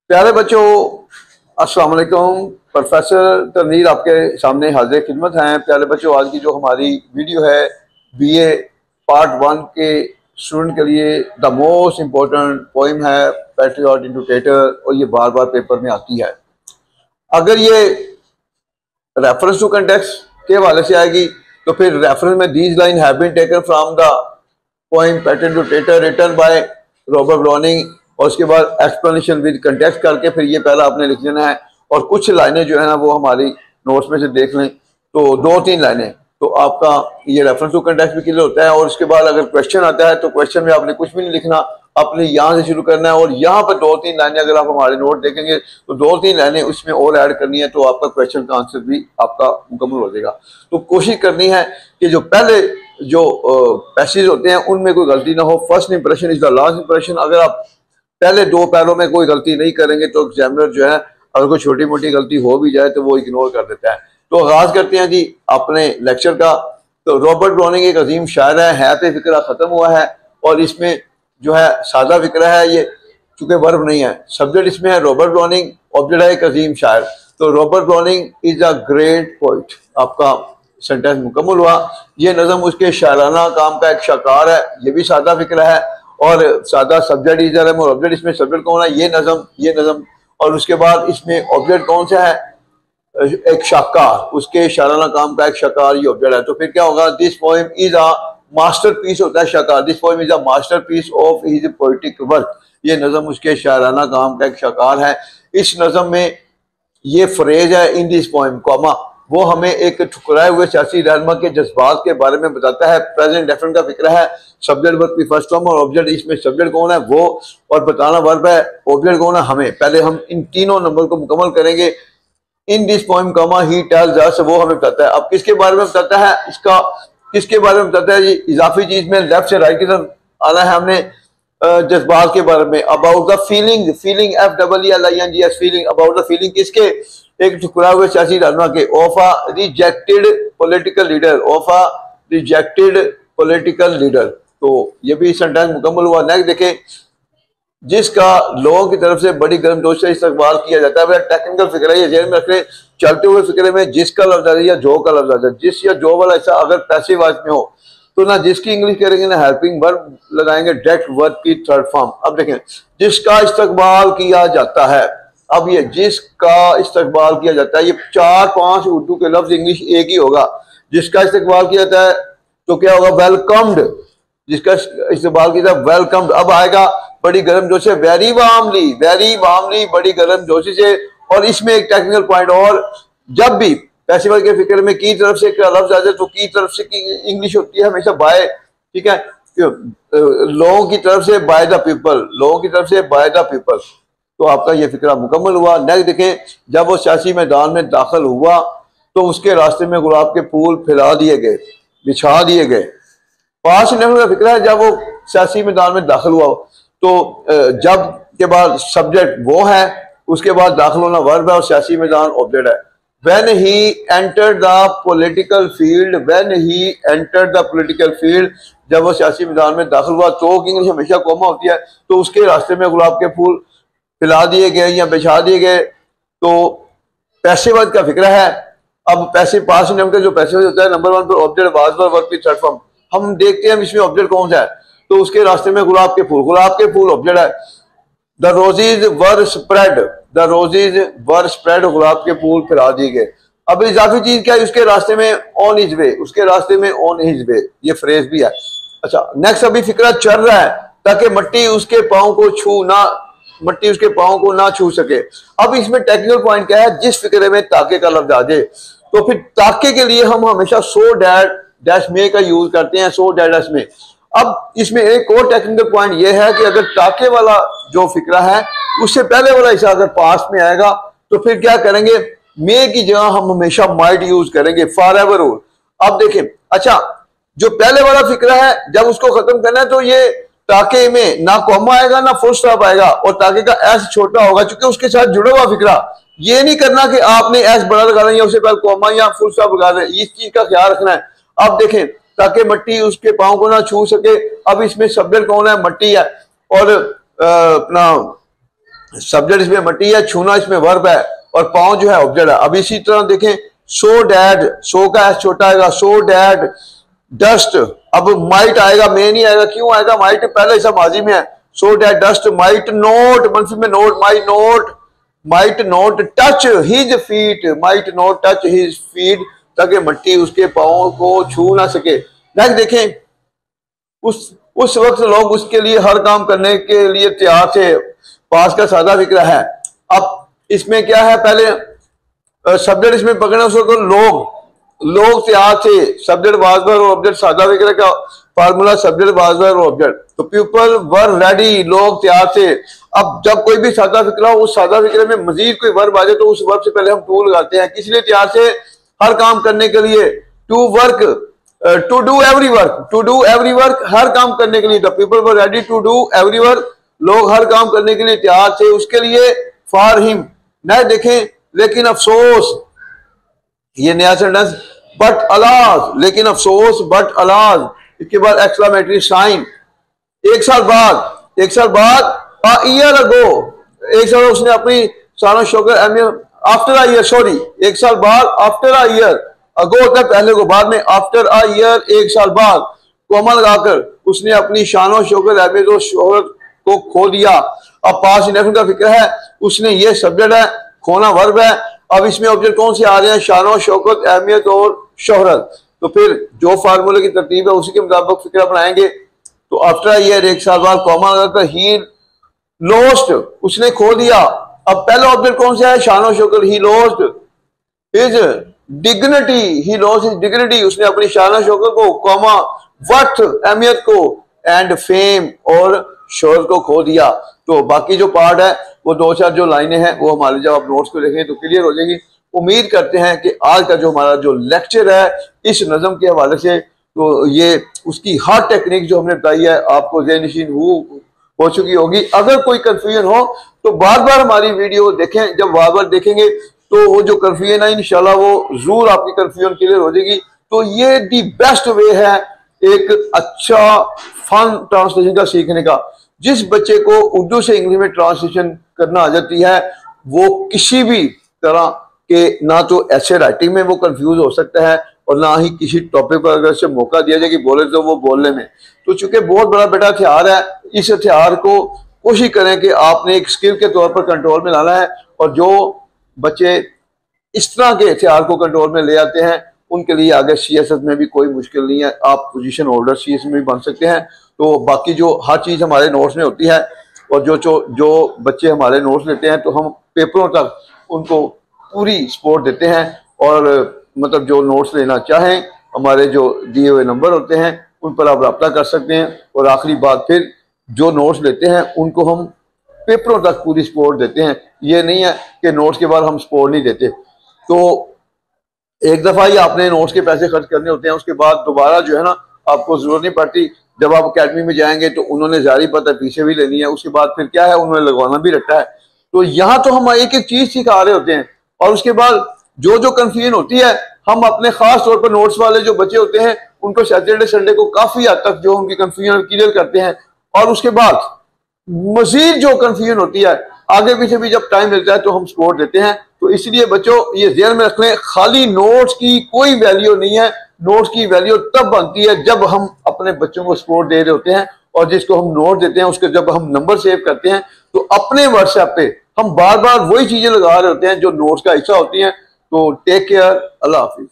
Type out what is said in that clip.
प्यारे बच्चों, अस्सलाम वालेकुम। प्रोफेसर तनवीर आपके सामने हाजिर खिदमत हैं। प्यारे बच्चों, आज की जो हमारी वीडियो है बीए पार्ट 1 के स्टूडेंट के लिए द मोस्ट इम्पोर्टेंट पोइम है पैट्रियट इनटू टेटर, और ये बार बार पेपर में आती है। अगर ये रेफरेंस टू कंटेक्स्ट के हवाले से आएगी तो फिर रेफरेंस में these line have been taken from the poem patriot into tetter written by Robert Browning, और उसके बाद एक्सप्लेनेशन विद कंटेक्स्ट करके फिर ये पहला आपने लिख देना है। और कुछ लाइनें जो है ना वो हमारी नोट्स में से देख लें, तो 2-3 लाइनें, तो आपका ये रेफरेंस टू कंटेक्स्ट भी क्लियर होता है। और उसके बाद अगर क्वेश्चन आता है तो क्वेश्चन में आपने कुछ भी नहीं लिखना, आपने यहाँ से शुरू करना है। और यहाँ पर 2-3 लाइनें अगर आप हमारे नोट देखेंगे तो 2-3 लाइनें उसमें और ऐड करनी है, तो आपका क्वेश्चन का आंसर भी आपका मुकम्मल हो जाएगा। तो कोशिश करनी है कि जो पहले जो पैसेज होते हैं उनमें कोई गलती ना हो। First impression is the last impression. अगर आप पहले 2 पैरों में कोई गलती नहीं करेंगे तो एग्जामिनर जो है अगर कोई छोटी मोटी गलती हो भी जाए तो वो इग्नोर कर देता है। तो आगाज करते हैं जी अपने लेक्चर का। तो रॉबर्ट ब्राउनिंग एक अजीम शायर है पे फिक्रा खत्म हुआ है, और इसमें जो है सादा फिक्रा है, ये चूंकि वर्ब नहीं है, सब्जेक्ट इसमें है रॉबर्ट ब्राउनिंग, ऑब्जेक्ट है एक अजीम शायर। तो Robert browning is a great poet, आपका सेंटेंस मुकम्मल हुआ। ये नज़म उसके शायराना काम का एक शाकार है, ये भी सादा फिक्रा है। और सादा सब्जेक्ट इधर है और ऑब्जेक्ट, इसमें सब्जेक्ट कौन है? ये नज़म। और उसके बाद इसमें ऑब्जेक्ट कौन सा है? एक शाकार, उसके शायराना काम का एक शाकार ये ऑब्जेक्ट है। तो फिर क्या होगा? This poem is a masterpiece होता है शाकार, this poem is a masterpiece of his poetic work. ये नज़म उसके शायराना काम का एक शाकार है। इस नज़म में ये फ्रेज है इन दिस पोएम कॉमा, वो हमें एक ठुकराए हुए सियासी रहनुमा के जज्बात के बारे में बताता है। प्रेजेंट डेफिनेट का फिक्र है, सब्जेक्ट वर्ब की फर्स्ट फॉर्म और ऑब्जेक्ट, इसमें सब्जेक्ट कौन है? वो, और बताना वर्ब है, ऑब्जेक्ट कौन है? हमें। पहले हम इन तीनों नंबर को मुकम्मल करेंगे। In this poem comma he tells us, वो हमें बताता है। अब किसके बारे में बताता है? इसका किसके बारे में बताता है जी? इजाफी चीज में लेफ्ट से राइट की तरफ आना है हमने, जज्बात के बारे में। About the feeling FEELING feeling, about the feeling किसके? एक ठुकरा हुए सियासी रहनुमा के, of a rejected political leader. तो ये भी सेंटेंस मुकम्मल हुआ। नेक्स्ट देखें, जिसका लोगों की तरफ से बड़ी गर्मजोशी से इस्तकबाल किया जाता है। वह टेक्निकल फिक्र है, ये जेल में रखें। चलते हुए फिक्रे में जिसका लफ्ज आ जाए या जो का लफ्ज आ जाए, जिस या जो वाला ऐसा अगर पैसिव वॉइस में हो तो ना जिसकी इंग्लिश करेंगे ना हेल्पिंग वर्ब लगाएंगे, डायरेक्ट वर्ब की थर्ड फॉर्म। अब देखें, जिसका इस्तकबाल किया जाता है। अब ये जिसका इस्तकबाल किया जाता है, ये 4-5 उर्दू के लफ्ज इंग्लिश एक ही होगा। जिसका इस्तकबाल किया जाता है तो क्या होगा? वेलकम्ड। जिसका इस्तकबाल किया जाता है वेलकम्ड। अब आएगा बड़ी गर्मजोशी से, वेरी वार्मली, बड़ी गर्मजोशी से। और इसमें एक टेक्निकल पॉइंट और, जब भी पैसिव के फिक्र में की तरफ से लफ्ज आ जाए तो की तरफ से की इंग्लिश होती है हमेशा बाय, ठीक है? लोगों की तरफ से बाय द पीपल, तो आपका ये फिक्रा मुकम्मल हुआ। नेक्स्ट देखें, जब वो सियासी मैदान में दाखिल हुआ तो उसके रास्ते में गुलाब के फूल फैला दिए गए, बिछा दिए गए। पास का फिक्रा है, जब वो सियासी मैदान में दाखिल हुआ तो जब के बाद सब्जेक्ट वो है, उसके बाद दाखिल होना वर्ब है, और सियासी मैदान ऑब्जेक्ट है। When he entered the political field, जब वो सियासी मैदान में दाखिल हुआ, तो इंग्लिश हमेशा कॉमा होती है, तो उसके रास्ते में गुलाब के फूल फैला दिए गए या बिछा दिए गए। तो पैसिव का फिक्र है। अब पैसिव पास्ट नेम का जो पैसिव होता है, नंबर 1 पर ऑब्जेक्ट वाज वर्ब की थर्ड फॉर्म। हम देखते हैं इसमें ऑब्जेक्ट कौन सा है, तो उसके रास्ते में गुलाब के फूल ऑब्जेक्ट है। द रोजेज वर स्प्रेड, गुलाब के फूल फैला दिए गए। अब इजाफी चीज क्या है? उसके रास्ते में ऑन हिज वे, ये फ्रेज भी है। अच्छा, नेक्स्ट अभी फिक्रा चल रहा है ताकि मट्टी उसके पाँव को ना छू सके। अब इसमें टेक्निकल पॉइंट क्या है? जिस फिक्रे में ताके का लफ्ज आ जाए तो फिर ताके के लिए हम हमेशा सो डैश में का यूज करते हैं, सो डैश में। अब इसमें एक और टेक्निकल पॉइंट यह है कि अगर ताके वाला जो फिक्रा है उससे पहले वाला हिस्सा अगर पास में आएगा तो फिर क्या करेंगे? मे की जगह हम हमेशा माइट यूज करेंगे, फॉरएवर रूल। अब देखें, अच्छा, जो पहले वाला फिक्रा है जब उसको खत्म करना है तो ये ताके में ना कॉमा आएगा ना फुल स्टॉप आएगा, और ताके का एस छोटा होगा क्योंकि उसके साथ जुड़ा हुआ फिक्रा। ये नहीं करना कि आपने एस बड़ा लगा रहे हैं, उससे पहले कॉमा या फुल स्टॉप लगा रहे हैं, इस चीज का ख्याल रखना है। अब देखें, ताकि मट्टी उसके पाँव को ना छू सके। अब इसमें सब्जेक्ट कौन है? मट्टी है। और अपना सब्जेक्ट इसमें मट्टी है, छूना इसमें वर्ब है और पाँव जो है ऑब्जेक्ट है। अब इसी तरह देखें सो डैड, सो का एस छोटा आएगा, सो डैड डस्ट। अब माइट आएगा, मे नहीं आएगा, क्यों आएगा? माइट पहले हिस्सा माजी में है। So dad dust might note, मनफी में note, might note touch his feet, might note touch his feet, ताकि मट्टी उसके पाँव को छू ना सके। देखें उस वक्त लोग उसके लिए हर काम करने के लिए तैयार थे। पास का सादा फिक्र है। अब इसमें क्या है, पहले सब्जेक्ट इसमें पकड़ना, उसको लोग तैयार थे। सब्जेक्ट वाजवर और ऑब्जेक्ट सादा फिक्र का फार्मूला सब्जेक्ट वाजवर और ऑब्जेक्ट। तो पीपल वर रेडी, लोग तैयार थे। अब जब कोई भी सादा फिक्रा हो, उस सादा फिक्रे में मजीद कोई वर्ब आ जाए तो उस वर्ब से पहले हम टू लगाते हैं। किस लिए तैयार थे? हर काम करने के लिए। To work, to do every work, हर काम करने के लिए। The people were ready to do every work, लोग हर काम करने के लिए तैयार थे उसके लिए। फॉर हिम, न देखें लेकिन अफसोस, ये नया सेंटेंस, बट अलाज, लेकिन अफसोस बट अलाज, इसके बाद एक्सक्लेमेटरी साइन। एक साल बाद अ ईयर अगो, एक साल उसने अपनी शान Shaukat, after a year, sorry एक साल बाद, आफ्टर अ ईयर, अगो होता है पहले को, बाद में आफ्टर अ ईयर, एक साल बाद, कोमा लगाकर उसने अपनी शान शौकत अहमियत और शोहरत को खो दिया। अब पास इंडेफिनिट का फिक्र है, उसने ये सब्जेक्ट है, खोना वर्ब है। अब इसमें ऑब्जेक्ट कौन से आ रहे हैं? शान शौकत, अहमियत और शोहरत। तो फिर जो फार्मूले की तरतीब है उसी के मुताबिक फिक्र बनाएंगे। तो आफ्टर ईयर, एक साल बाद, कॉमा लगाकर ही लॉस्ट, उसने खो दिया। अब पहला ऑब्जेक्ट कौन सा है? शान Shaukat, he lost his dignity, he lost his dignity, उसने अपनी शान शौकत को, कॉमा वर्थ, अहमियत को, एंड फेम और शोहरत को खो दिया। तो बाकी जो पार्ट है वो दो चार जो लाइनें हैं वो हमारे जब आप नोट्स को देखेंगे तो क्लियर हो जाएगी। उम्मीद करते हैं कि आज का जो हमारा जो लेक्चर है इस नज़म के हवाले से, तो ये उसकी हर टेक्निक जो हमने बताई है आपको ज़हन-नशीन हो चुकी होगी। अगर कोई कंफ्यूजन हो तो बार बार हमारी वीडियो देखें, जब बार बार देखेंगे तो वो जो कंफ्यूजन है इंशाल्लाह वो जरूर आपकी कंफ्यूजन क्लियर हो जाएगी। तो ये दी बेस्ट वे है एक अच्छा फन ट्रांसलेशन का सीखने का। जिस बच्चे को उर्दू से इंग्लिश में ट्रांसलेशन करना आ जाती है वो किसी भी तरह के, ना तो ऐसे राइटिंग में वो कंफ्यूज हो सकता है और ना ही किसी टॉपिक पर अगर से मौका दिया जाए कि बोले तो वो बोलने में। तो चूंकि बहुत बड़ा बेटा हथियार है, इस हथियार को कोशिश करें कि आपने एक स्किल के तौर पर कंट्रोल में लाना है। और जो बच्चे इस तरह के हथियार को कंट्रोल में ले आते हैं उनके लिए आगे सीएसएस में भी कोई मुश्किल नहीं है, आप पोजीशन होल्डर सीएस में भी बन सकते हैं। तो बाकी जो हर चीज़ हमारे नोट्स में होती है और जो बच्चे हमारे नोट्स लेते हैं तो हम पेपरों तक उनको पूरी सपोर्ट देते हैं। और मतलब जो नोट्स लेना चाहें हमारे जो दिए हुए नंबर होते हैं उन पर आप रब्ता कर सकते हैं। और आखिरी बात, फिर जो नोट्स लेते हैं उनको हम पेपरों तक पूरी सपोर्ट देते हैं। ये नहीं है कि नोट्स के बाद हम सपोर्ट नहीं देते। तो एक दफ़ा ही आपने नोट्स के पैसे खर्च करने होते हैं, उसके बाद दोबारा जो है ना आपको जरूरत नहीं पड़ती। जब आप अकेडमी में जाएंगे तो उन्होंने जारी पता पीछे भी लेनी है, उसके बाद फिर क्या है उन्होंने लगवाना भी रखा है। तो यहाँ तो हम एक एक चीज सिखा रहे होते हैं और उसके बाद जो कंफ्यूजन होती है हम अपने खास तौर पर नोट्स वाले जो बच्चे होते हैं उनको सैटरडे संडे को काफी हद तक जो उनकी कंफ्यूजन क्लियर करते हैं। और उसके बाद मजीद जो कंफ्यूजन होती है आगे पीछे भी जब टाइम मिलता है तो हम सपोर्ट देते हैं। तो इसलिए बच्चों ये ध्यान में रख लें, खाली नोट्स की कोई वैल्यू नहीं है। नोट्स की वैल्यू तब बनती है जब हम अपने बच्चों को सपोर्ट दे रहे होते हैं और जिसको हम नोट देते हैं उसके जब हम नंबर सेव करते हैं तो अपने व्हाट्सएप पे हम बार बार वही चीजें लगा रहे होते हैं जो नोट्स का हिस्सा होती हैं। तो टेक केयर, अल्लाह हाफिज।